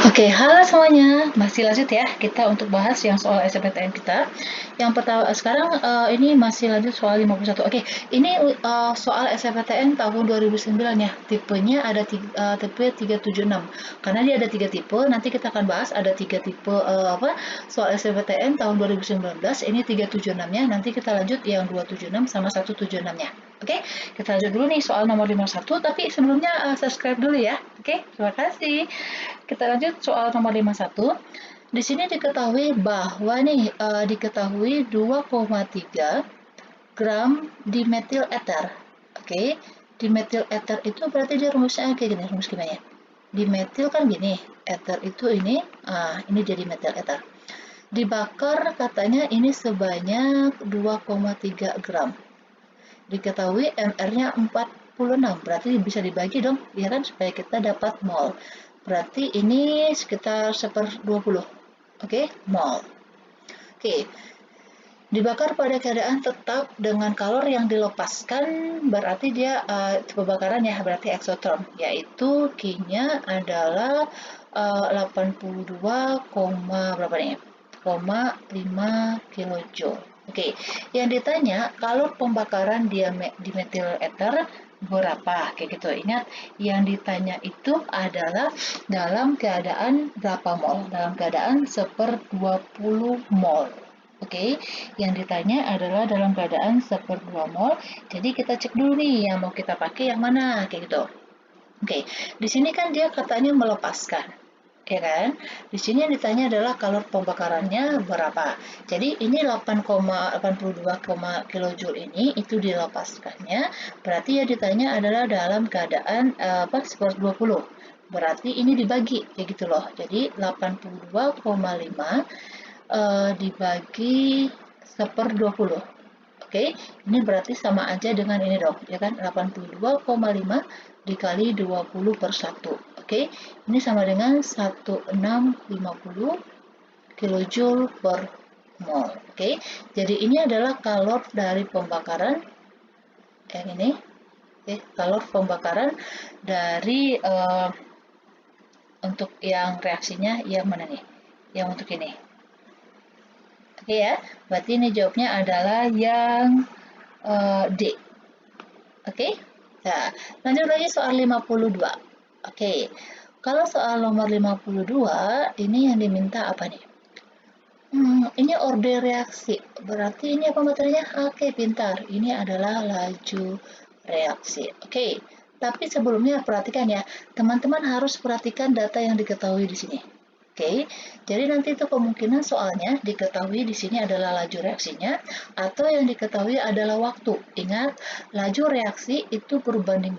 Oke, halo semuanya. Masih lanjut ya kita untuk bahas yang soal SNMPTN kita. Yang pertama sekarang ini masih lanjut soal 51. Oke, ini soal SNMPTN tahun 2009 ya. Tipenya ada tipe 376. Karena dia ada 3 tipe, nanti kita akan bahas ada 3 tipe soal SNMPTN tahun 2019. Ini 376-nya, nanti kita lanjut yang 276 sama 176-nya. Oke, kita lanjut dulu nih soal nomor 51, tapi sebelumnya subscribe dulu ya. Oke, terima kasih. Kita lanjut soal nomor 51. Di sini diketahui bahwa diketahui 2,3 gram dimetil ether. Oke, dimetil ether itu berarti dia rumusnya kayak gini, rumus gimana ya? Dimetil kan gini, ether itu ini jadi metil ether. Dibakar katanya ini sebanyak 2,3 gram. Diketahui MR-nya 46, berarti bisa dibagi dong, ya kan, supaya kita dapat mol. Berarti ini sekitar 1/20. Oke, mol. Oke, dibakar pada keadaan tetap dengan kalor yang dilepaskan, berarti dia pembakaran ya, berarti eksotron, yaitu Q-nya adalah 82, berapa nih? 5 kilojoule. Oke, yang ditanya kalor pembakaran dimetil ether berapa? Kayak gitu. Ingat, yang ditanya itu adalah dalam keadaan berapa mol? Dalam keadaan 1/20 mol. Oke, yang ditanya adalah dalam keadaan 1/2 mol. Jadi kita cek dulu nih yang mau kita pakai yang mana, kayak gitu. Oke, di sini kan dia katanya melepaskan, ya kan? Di sini yang ditanya adalah kalor pembakarannya berapa. Jadi ini 8,82 kilojoule ini itu dilepaskannya, berarti yang ditanya adalah dalam keadaan 1/20. Berarti ini dibagi, kayak gitu loh. Jadi 82,5 dibagi 1/20. Oke, ini berarti sama aja dengan ini dong, ya kan? 82,5 dikali 20/1. Oke, ini sama dengan 1650 kilojoule per mol. Oke, jadi ini adalah kalor dari pembakaran yang ini. Oke, kalor pembakaran dari untuk yang reaksinya yang mana nih? Yang untuk ini. Oke ya, berarti ini jawabnya adalah yang D. Oke, nah lanjut lagi soal 52. Oke, kalau soal nomor 52, ini yang diminta apa nih? Ini order reaksi, berarti ini apa materinya? Oke, pintar, ini adalah laju reaksi. Oke, tapi sebelumnya perhatikan ya, teman-teman harus perhatikan data yang diketahui di sini. Oke, jadi nanti itu kemungkinan soalnya diketahui di sini adalah laju reaksinya atau yang diketahui adalah waktu. Ingat, laju reaksi itu berbanding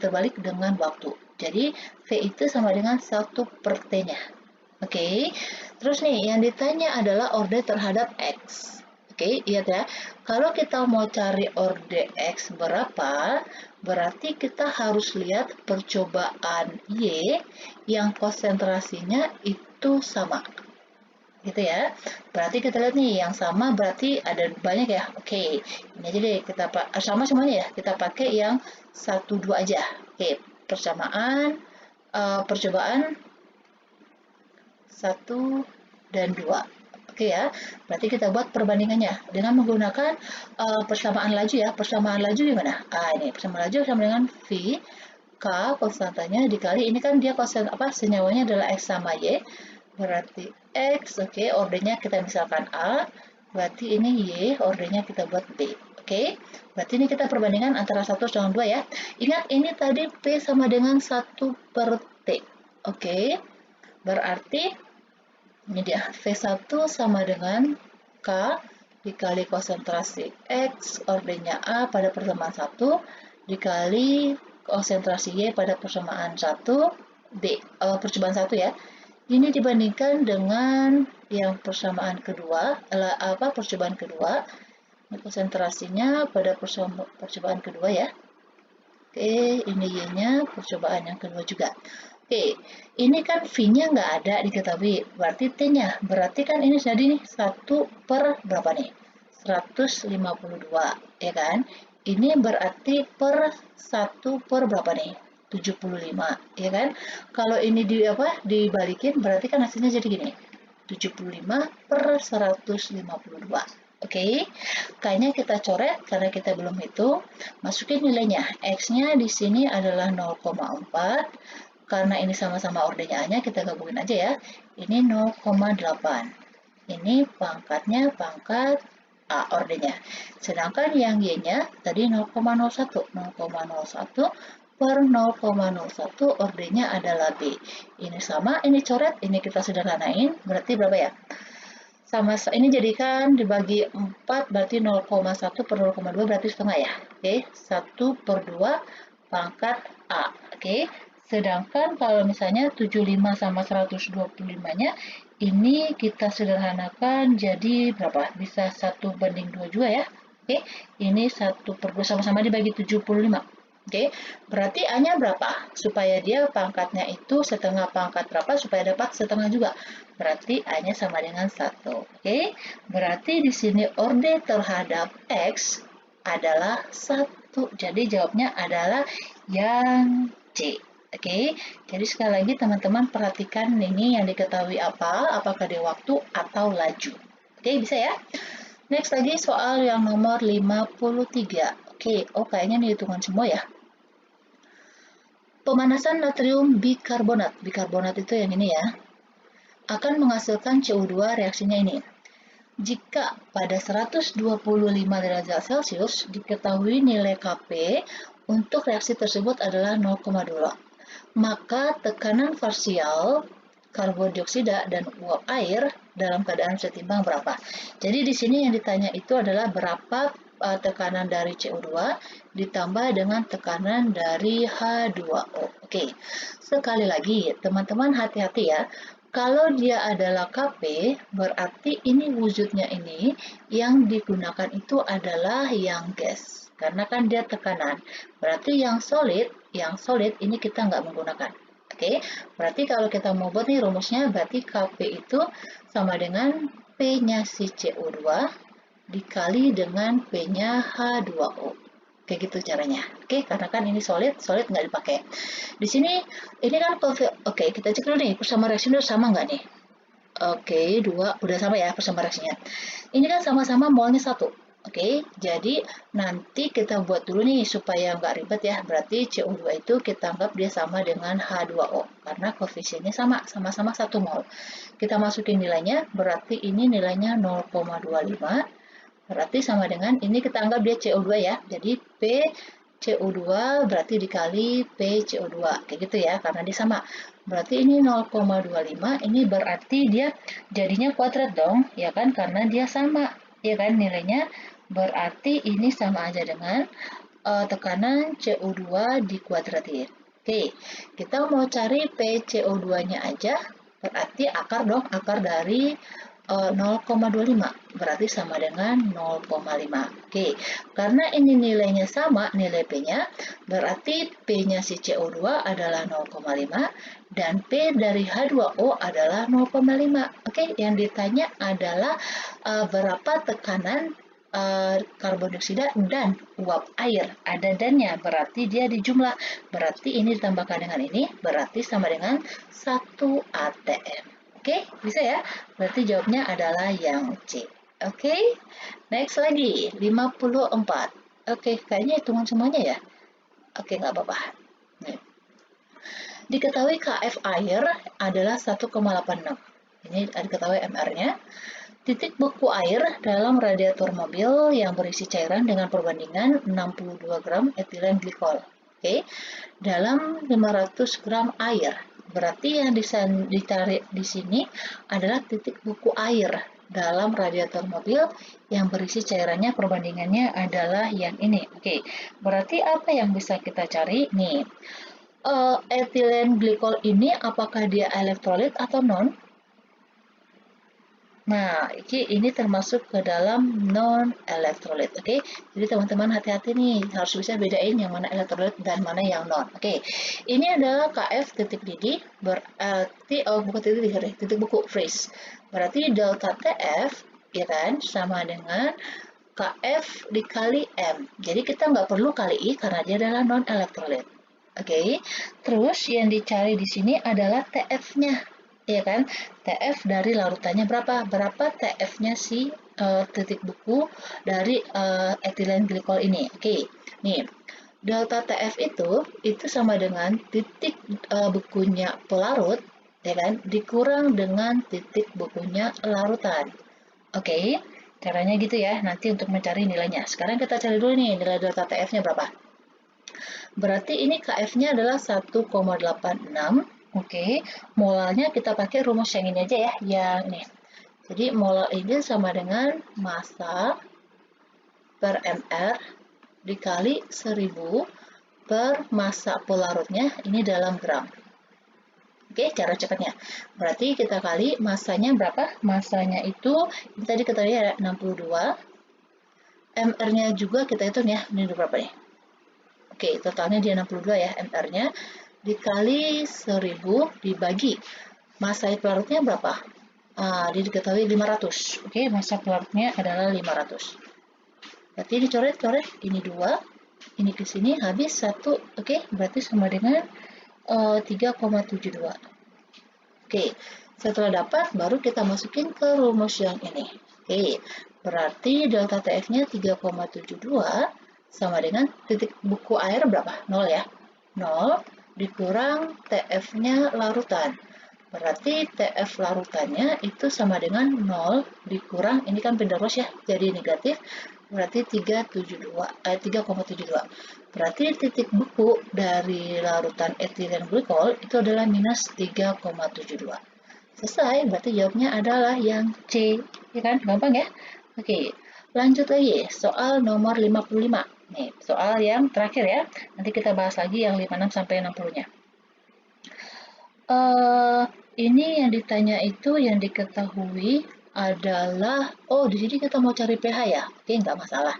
terbalik dengan waktu. Jadi V itu sama dengan 1/T-nya. Oke, terus nih yang ditanya adalah order terhadap X. Oke, lihat ya. Kalau kita mau cari order X berapa, berarti kita harus lihat percobaan Y yang konsentrasinya itu sama. Gitu ya. Berarti kita lihat nih, yang sama berarti ada banyak ya. Oke, ini aja deh kita sama semuanya ya. Kita pakai yang 1, 2 aja. Oke, percobaan 1 dan 2. Oke ya, berarti kita buat perbandingannya dengan menggunakan persamaan laju ya. Persamaan laju gimana? Ini persamaan laju sama dengan V K konstantanya dikali ini kan dia senyawanya adalah X sama Y. Berarti X, oke, ordernya kita misalkan A, berarti ini Y, ordernya kita buat B. Oke, berarti ini kita perbandingan antara 1 dengan 2 ya. Ingat ini tadi P sama dengan 1/T. Oke, berarti ini dia, V1 sama dengan K dikali konsentrasi X, ordernya A pada persamaan 1, dikali konsentrasi Y pada persamaan 1, percobaan 1 ya. Ini dibandingkan dengan yang persamaan kedua, percobaan kedua, ini konsentrasinya pada percobaan kedua ya. Oke, ini Y-nya percobaan yang kedua juga. Oke, ini kan V-nya nggak ada diketahui, berarti T-nya. Berarti kan ini jadi nih 1 per berapa nih? 152, ya kan? Ini berarti per 1 per berapa nih? 75, ya kan? Kalau ini dibalikin berarti kan hasilnya jadi gini. 75/152. Oke, kayaknya kita coret karena kita belum hitung. Masukin nilainya. X-nya di sini adalah 0,4. Karena ini sama-sama ordennya A-nya, kita gabungin aja ya. Ini 0,8. Ini pangkatnya pangkat A ordennya. Sedangkan yang Y-nya tadi 0,01. 0,01 per 0,01 ordennya adalah B. Ini sama, ini coret, ini kita sederhanain. Berarti berapa ya? Sama ini jadikan dibagi 4 berarti 0,1 per 0,2 berarti setengah ya. Oke, 1 per 2 pangkat A. Oke. Sedangkan kalau misalnya 75 sama 125-nya ini kita sederhanakan jadi berapa? Bisa 1/2 juga ya. Oke, ini 1 per 2 sama-sama dibagi 75. Oke, berarti A-nya berapa? Supaya dia pangkatnya itu setengah pangkat berapa? Supaya dapat setengah juga. Berarti A-nya sama dengan 1. Oke, berarti di sini orde terhadap X adalah 1. Jadi jawabnya adalah yang C. Oke, jadi sekali lagi teman-teman perhatikan ini yang diketahui apa? Apakah dia waktu atau laju? Oke, bisa ya? Next lagi soal yang nomor 53. Oke, kayaknya ini hitungan semua ya. Pemanasan natrium bikarbonat. Bikarbonat itu yang ini ya. Akan menghasilkan CO2 reaksinya ini. Jika pada 125 derajat Celcius diketahui nilai Kp untuk reaksi tersebut adalah 0,2, maka tekanan parsial karbon dioksida dan uap air dalam keadaan setimbang berapa? Jadi di sini yang ditanya itu adalah berapa tekanan dari CO2 ditambah dengan tekanan dari H2O. Oke, sekali lagi teman-teman hati-hati ya. Kalau dia adalah Kp, berarti ini wujudnya ini yang digunakan itu adalah yang gas. Karena kan dia tekanan. Berarti yang solid ini kita nggak menggunakan. Oke, berarti kalau kita mau buat nih rumusnya, berarti Kp itu sama dengan P-nya si CO2 dikali dengan P-nya H2O. Kayak gitu caranya. Oke, karena kan ini solid nggak dipakai. Di sini, ini kan oke, kita cek dulu nih, persama reaksinya sama nggak nih? Oke, 2, udah sama ya persama reaksinya. Ini kan sama-sama molnya 1. Oke, jadi nanti kita buat dulu nih supaya nggak ribet ya. Berarti CO2 itu kita anggap dia sama dengan H2O. Karena koefisiennya sama-sama 1 mol. Kita masukin nilainya, berarti ini nilainya 0,25. Berarti sama dengan, ini kita anggap dia CO2 ya. Jadi P CO2 berarti dikali P CO2. Kayak gitu ya, karena dia sama. Berarti ini 0,25, ini berarti dia jadinya kuadrat dong, ya kan? Karena dia sama, ya kan nilainya. Berarti ini sama aja dengan tekanan CO2 dikuadratin. Oke, kita mau cari PCO2-nya aja, berarti akar dong, akar dari 0,25, berarti sama dengan 0,5. Oke, karena ini nilainya sama, nilai P-nya, berarti P-nya si CO2 adalah 0,5 dan P dari H2O adalah 0,5. Oke, yang ditanya adalah berapa tekanan karbon dioksida dan uap air. Ada dannya, berarti dia dijumlah. Berarti ini ditambahkan dengan ini, berarti sama dengan 1 atm. Oke, bisa ya? Berarti jawabnya adalah yang C. Oke, next lagi, 54. Oke, kayaknya hitungan semuanya ya? Oke, nggak apa-apa. Diketahui KF air adalah 1,86. Ini diketahui MR-nya. Titik beku air dalam radiator mobil yang berisi cairan dengan perbandingan 62 gram etilen glikol. Oke, dalam 500 gram air. Berarti yang ditarik di sini adalah titik beku air dalam radiator mobil yang berisi cairannya perbandingannya adalah yang ini. Oke, berarti apa yang bisa kita cari? Nih, etilen glikol ini apakah dia elektrolit atau non? Nah, ini termasuk ke dalam non-elektrolit, oke? Jadi teman-teman hati-hati nih, harus bisa bedain yang mana elektrolit dan mana yang non. Oke, ini adalah KF titik didih, berarti, bukan titik didih, titik beku, freeze. Berarti delta TF, ya kan, sama dengan KF dikali M. Jadi kita nggak perlu kali I karena dia adalah non-elektrolit. Oke, terus yang dicari di sini adalah TF-nya, ya kan? TF dari larutannya berapa? Berapa TF-nya si titik beku dari etilen glikol ini? Oke, nih delta TF itu sama dengan titik bekunya pelarut, ya kan? Dikurang dengan titik bekunya larutan. Oke, caranya gitu ya. Nanti untuk mencari nilainya. Sekarang kita cari dulu nih nilai delta TF-nya berapa. Berarti ini KF-nya adalah 1,86. Oke, molalnya kita pakai rumus yang ini aja ya, yang ini. Jadi molal ini sama dengan massa per mR dikali 1000 per massa pelarutnya ini dalam gram. Oke, cara cepatnya. Berarti kita kali massanya berapa? Massanya itu ini tadi kita lihat ada 62. MR-nya juga kita hitung ya. Ini berapa nih? Oke, totalnya dia 62 ya MR-nya. Dikali 1000 dibagi massa pelarutnya berapa? Dia diketahui 500. Oke, massa pelarutnya adalah 500. Berarti dicoret-coret, ini 2, ini ke sini habis 1. Oke, berarti sama dengan 3,72. Oke, setelah dapat baru kita masukin ke rumus yang ini. Oke, berarti delta TF-nya 3,72 sama dengan titik buku air berapa? 0 ya. 0 dikurang TF-nya larutan. Berarti TF larutannya itu sama dengan 0 dikurang, ini kan pendaros ya, jadi negatif, berarti 3,72. Berarti titik beku dari larutan etilen glikol itu adalah minus 3,72. Selesai, berarti jawabnya adalah yang C, ya kan? Gampang ya? Oke, lanjut lagi, soal nomor 55. Nih, soal yang terakhir ya. Nanti kita bahas lagi yang 56 sampai 60-nya. Ini yang ditanya itu yang diketahui adalah, oh di sini kita mau cari pH ya, oke nggak masalah.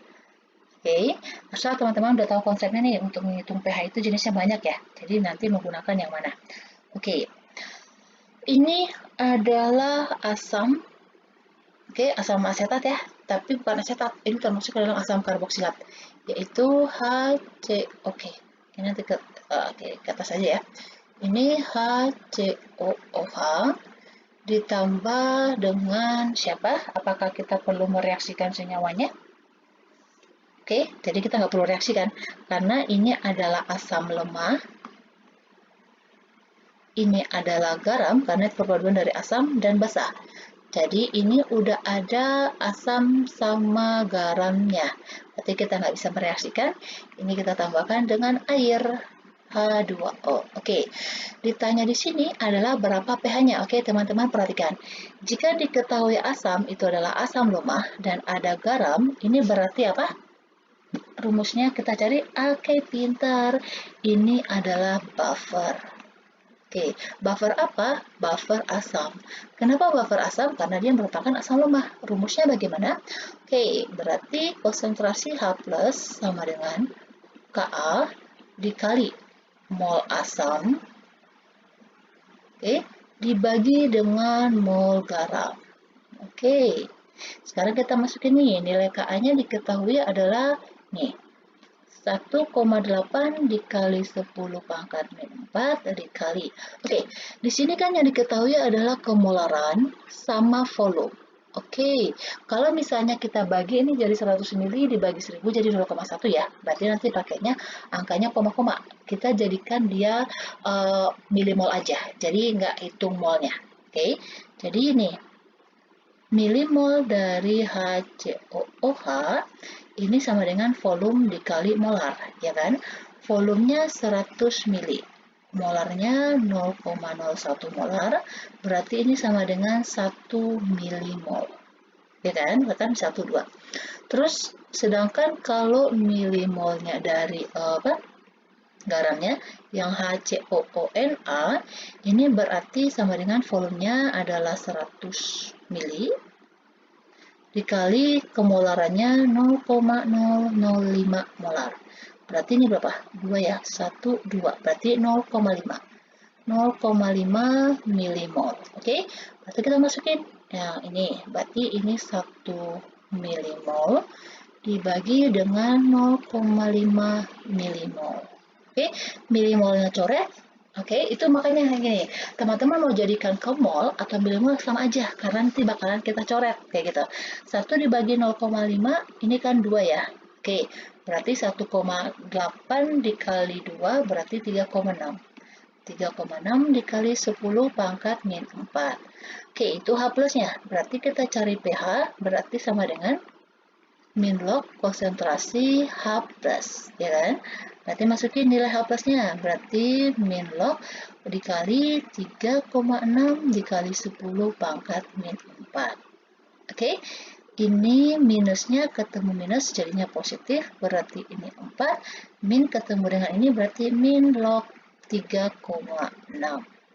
Oke, asal teman-teman udah tahu konsepnya nih, untuk menghitung pH itu jenisnya banyak ya, jadi nanti menggunakan yang mana. Oke, ini analah asam, oke asam asetat ya, tapi bukan asetat, ini termasuk dalam asam karboksilat, yaitu HC, oke, ini nanti ke atas aja ya. Ini HCOOH ditambah dengan siapa? Apakah kita perlu mereaksikan senyawanya? Oke, jadi kita nggak perlu reaksikan karena ini adalah asam lemah. Ini adalah garam karena perpaduan dari asam dan basa. Jadi ini udah ada asam sama garamnya. Berarti kita nggak bisa mereaksikan. Ini kita tambahkan dengan air. H2O. Oke, ditanya di sini adalah berapa pH-nya. Oke, teman-teman perhatikan. Jika diketahui asam itu adalah asam lemah dan ada garam, ini berarti apa? Rumusnya kita cari. Oke, pintar. Ini adalah buffer. Oke, buffer apa? Buffer asam. Kenapa buffer asam? Karena dia merupakan asam lemah. Rumusnya bagaimana? Oke, berarti konsentrasi H+ sama dengan Ka dikali mol asam, oke, dibagi dengan mol garam. Oke, sekarang kita masukin nih, nilai Ka-nya diketahui adalah nih 1,8 dikali 10 pangkat 4 dikali. Oke, di sini kan yang diketahui adalah kemolaran sama volume. Oke, kalau misalnya kita bagi ini jadi 100 ml dibagi 1000 jadi 0,1 ya. Berarti nanti pakainya angkanya koma-koma. Kita jadikan dia milimol aja. Jadi nggak hitung molnya. Oke, jadi ini milimol dari HCOOH ini sama dengan volume dikali molar, ya kan? Volumenya 100 mili. Molarnya 0,01 molar, berarti ini sama dengan 1 milimol. Ya kan? Bahkan 1, 2. Terus, sedangkan kalau milimolnya dari garamnya yang HCOONA, ini berarti sama dengan volumenya adalah 100 mili dikali kemolarannya 0,005 molar. Berarti ini berapa? 2 ya, 1, 2. Berarti 0,5. 0,5 milimol. Oke, berarti kita masukin yang ini. Berarti ini 1 milimol dibagi dengan 0,5 milimol. Oke, milimolnya coret. Oke, itu makanya gini, teman-teman mau jadikan ke mol atau milimol sama aja, karena nanti bakalan kita coret, kayak gitu. 1 dibagi 0,5, ini kan 2 ya. Oke, berarti 1,8 dikali 2 berarti 3,6. 3,6 dikali 10 pangkat min 4. Oke, itu H plusnya. Berarti kita cari pH, berarti sama dengan min log konsentrasi H plus, ya kan? Berarti masukin nilai H plusnya, berarti min log dikali 3,6 dikali 10 pangkat min 4. Oke, ini minusnya ketemu minus jadinya positif, berarti ini 4. Min ketemu dengan ini berarti min log 3,6.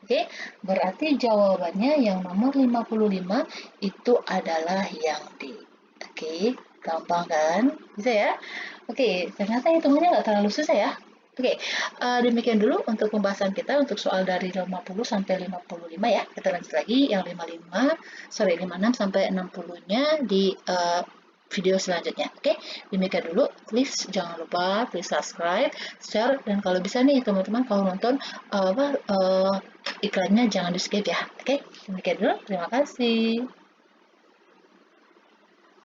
Oke, berarti jawabannya yang nomor 55 itu adalah yang D. Oke, gampang kan? Bisa ya? Oke, ternyata hitungannya nggak terlalu susah ya. Oke, demikian dulu untuk pembahasan kita untuk soal dari 50 sampai 55 ya. Kita lanjut lagi yang 56 sampai 60-nya di video selanjutnya. Oke, demikian dulu. Please jangan lupa please subscribe, share, dan kalau bisa nih teman-teman kalau nonton iklannya jangan di skip ya. Oke, demikian dulu. Terima kasih.